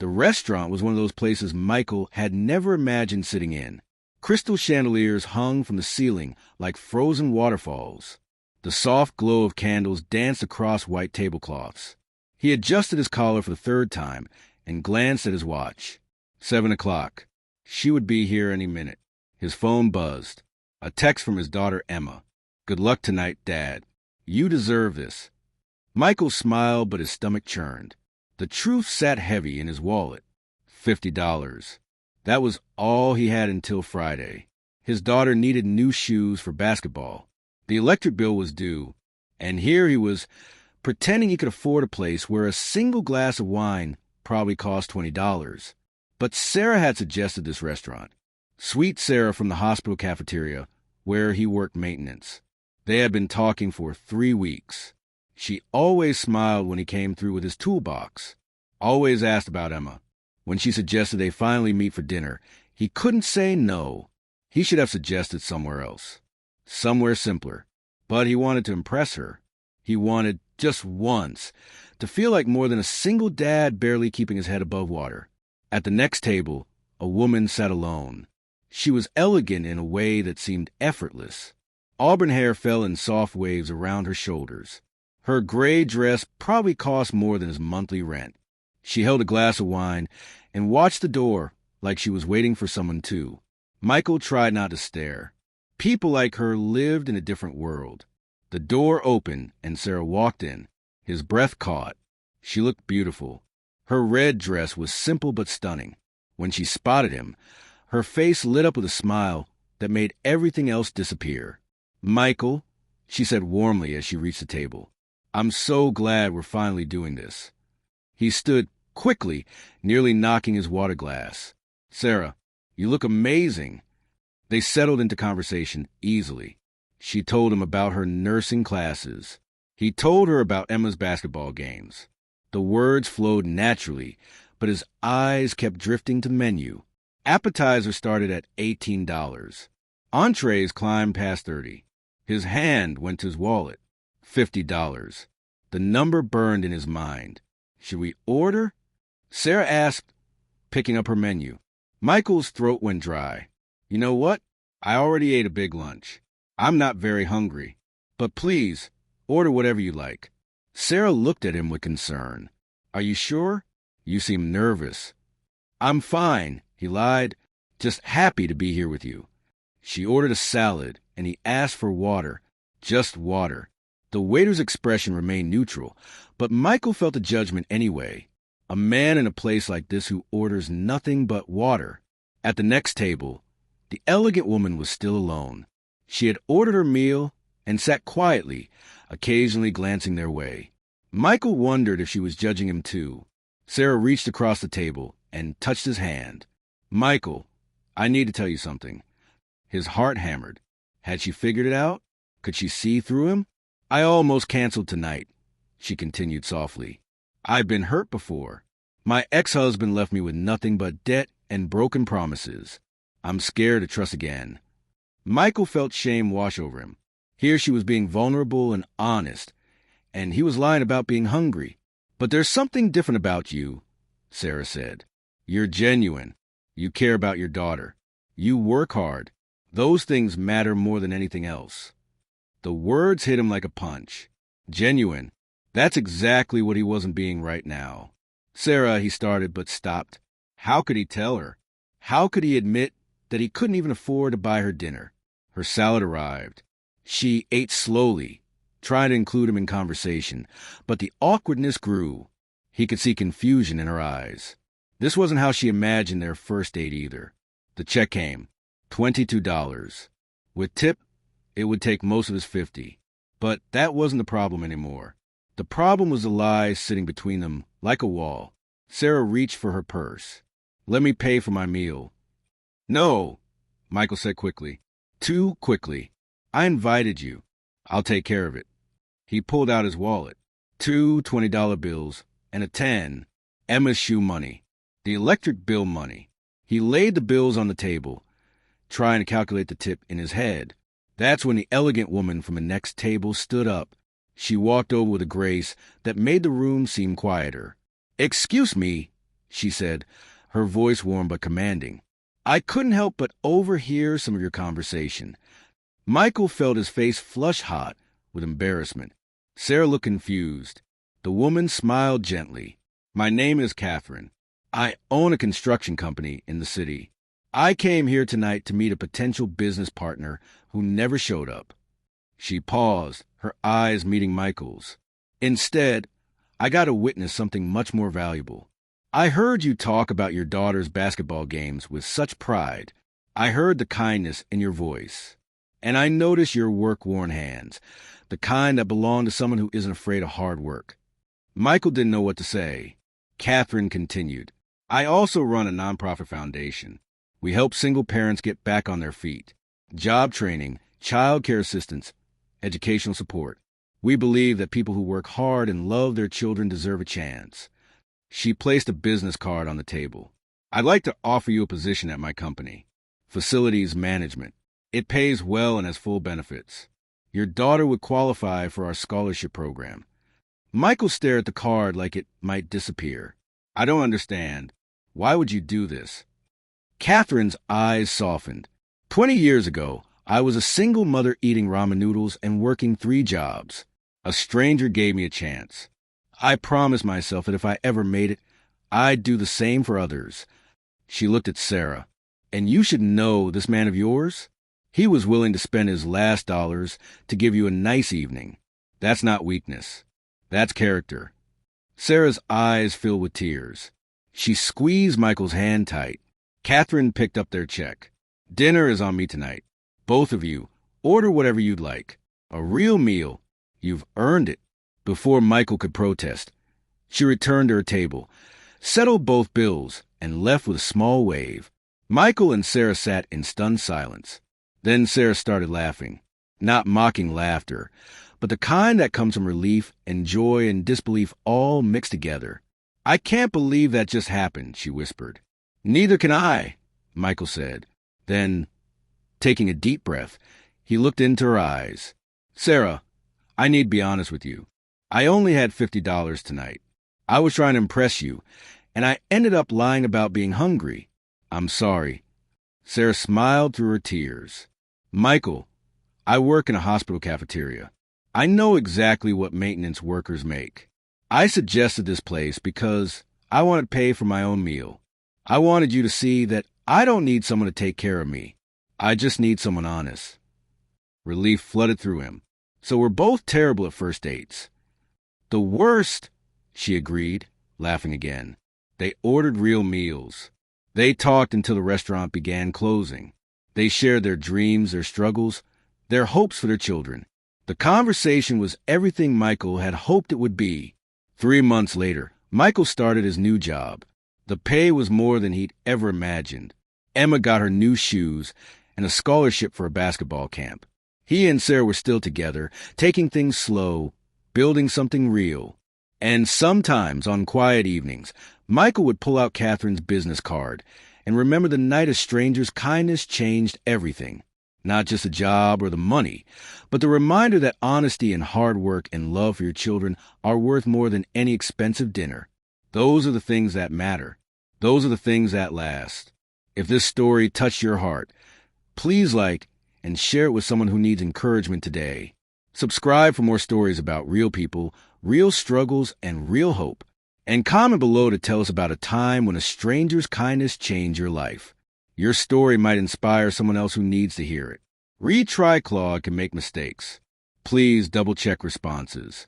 The restaurant was one of those places Michael had never imagined sitting in. Crystal chandeliers hung from the ceiling like frozen waterfalls. The soft glow of candles danced across white tablecloths. He adjusted his collar for the third time and glanced at his watch. 7 o'clock. She would be here any minute. His phone buzzed. A text from his daughter Emma. "Good luck tonight, Dad. You deserve this." Michael smiled, but his stomach churned. The truth sat heavy in his wallet. $50. That was all he had until Friday. His daughter needed new shoes for basketball. The electric bill was due, and here he was pretending he could afford a place where a single glass of wine probably cost $20. But Sarah had suggested this restaurant. Sweet Sarah from the hospital cafeteria, where he worked maintenance. They had been talking for 3 weeks. She always smiled when he came through with his toolbox. Always asked about Emma. When she suggested they finally meet for dinner, he couldn't say no. He should have suggested somewhere else. Somewhere simpler. But he wanted to impress her. He wanted, just once, to feel like more than a single dad barely keeping his head above water. At the next table, a woman sat alone. She was elegant in a way that seemed effortless. Auburn hair fell in soft waves around her shoulders. Her gray dress probably cost more than his monthly rent. She held a glass of wine and watched the door like she was waiting for someone too. Michael tried not to stare. People like her lived in a different world. The door opened and Sarah walked in. His breath caught. She looked beautiful. Her red dress was simple but stunning. When she spotted him, her face lit up with a smile that made everything else disappear. "Michael," she said warmly as she reached the table, "I'm so glad we're finally doing this." He stood quickly, nearly knocking his water glass. "Sarah, you look amazing." They settled into conversation easily. She told him about her nursing classes. He told her about Emma's basketball games. The words flowed naturally, but his eyes kept drifting to the menu. Appetizers started at $18. Entrees climbed past $30. His hand went to his wallet. $50. The number burned in his mind. "Should we order?" Sarah asked, picking up her menu. Michael's throat went dry. "You know what? I already ate a big lunch. I'm not very hungry. But please, order whatever you like." Sarah looked at him with concern. "Are you sure? You seem nervous." "I'm fine," he lied. "Just happy to be here with you." She ordered a salad, and he asked for water. Just water. The waiter's expression remained neutral, but Michael felt the judgment anyway. A man in a place like this who orders nothing but water. At the next table, the elegant woman was still alone. She had ordered her meal and sat quietly, occasionally glancing their way. Michael wondered if she was judging him too. Sarah reached across the table and touched his hand. "Michael, I need to tell you something." His heart hammered. Had she figured it out? Could she see through him? "I almost canceled tonight," she continued softly. "I've been hurt before. My ex-husband left me with nothing but debt and broken promises. I'm scared to trust again." Michael felt shame wash over him. Here she was being vulnerable and honest, and he was lying about being hungry. "But there's something different about you," Sarah said. "You're genuine. You care about your daughter. You work hard. Those things matter more than anything else." The words hit him like a punch. Genuine. That's exactly what he wasn't being right now. "Sarah," he started, but stopped. How could he tell her? How could he admit that he couldn't even afford to buy her dinner? Her salad arrived. She ate slowly, trying to include him in conversation, but the awkwardness grew. He could see confusion in her eyes. This wasn't how she imagined their first date either. The check came. $22. With tip, it would take most of his $50. But that wasn't the problem anymore. The problem was the lies sitting between them like a wall. Sarah reached for her purse. "Let me pay for my meal." "No," Michael said quickly. Too quickly. "I invited you. I'll take care of it." He pulled out his wallet. 2 $20 bills and a 10. Emma's shoe money. The electric bill money. He laid the bills on the table, trying to calculate the tip in his head. That's when the elegant woman from the next table stood up. She walked over with a grace that made the room seem quieter. "Excuse me," she said, her voice warm but commanding. "I couldn't help but overhear some of your conversation." Michael felt his face flush hot with embarrassment. Sarah looked confused. The woman smiled gently. "My name is Catherine. I own a construction company in the city. I came here tonight to meet a potential business partner who never showed up." She paused, her eyes meeting Michael's. "Instead, I got to witness something much more valuable. I heard you talk about your daughter's basketball games with such pride. I heard the kindness in your voice. And I noticed your work-worn hands, the kind that belong to someone who isn't afraid of hard work." Michael didn't know what to say. Catherine continued, "I also run a nonprofit foundation. We help single parents get back on their feet. Job training, child care assistance, educational support. We believe that people who work hard and love their children deserve a chance." She placed a business card on the table. "I'd like to offer you a position at my company. Facilities management. It pays well and has full benefits. Your daughter would qualify for our scholarship program." Michael stared at the card like it might disappear. "I don't understand. Why would you do this?" Catherine's eyes softened. 20 years ago, I was a single mother eating ramen noodles and working 3 jobs. A stranger gave me a chance. I promised myself that if I ever made it, I'd do the same for others. She looked at Sarah. "And you should know this man of yours? He was willing to spend his last dollars to give you a nice evening. That's not weakness. That's character." Sarah's eyes filled with tears. She squeezed Michael's hand tight. Catherine picked up their check. "Dinner is on me tonight. Both of you, order whatever you'd like. A real meal. You've earned it." Before Michael could protest, she returned to her table, settled both bills, and left with a small wave. Michael and Sarah sat in stunned silence. Then Sarah started laughing. Not mocking laughter, but the kind that comes from relief and joy and disbelief all mixed together. "I can't believe that just happened," she whispered. "Neither can I," Michael said. Then, taking a deep breath, he looked into her eyes. "Sarah, I need to be honest with you. I only had $50 tonight. I was trying to impress you, and I ended up lying about being hungry. I'm sorry." Sarah smiled through her tears. "Michael, I work in a hospital cafeteria. I know exactly what maintenance workers make. I suggested this place because I wanted to pay for my own meal. I wanted you to see that I don't need someone to take care of me. I just need someone honest." Relief flooded through him. "So we're both terrible at first dates." "The worst," she agreed, laughing again. They ordered real meals. They talked until the restaurant began closing. They shared their dreams, their struggles, their hopes for their children. The conversation was everything Michael had hoped it would be. 3 months later, Michael started his new job. The pay was more than he'd ever imagined. Emma got her new shoes and a scholarship for a basketball camp. He and Sarah were still together, taking things slow, building something real. And sometimes, on quiet evenings, Michael would pull out Catherine's business card and remember the night a stranger's kindness changed everything. Not just the job or the money, but the reminder that honesty and hard work and love for your children are worth more than any expensive dinner. Those are the things that matter. Those are the things that last. If this story touched your heart, please like and share it with someone who needs encouragement today. Subscribe for more stories about real people, real struggles, and real hope. And comment below to tell us about a time when a stranger's kindness changed your life. Your story might inspire someone else who needs to hear it. Retry Claude can make mistakes. Please double-check responses.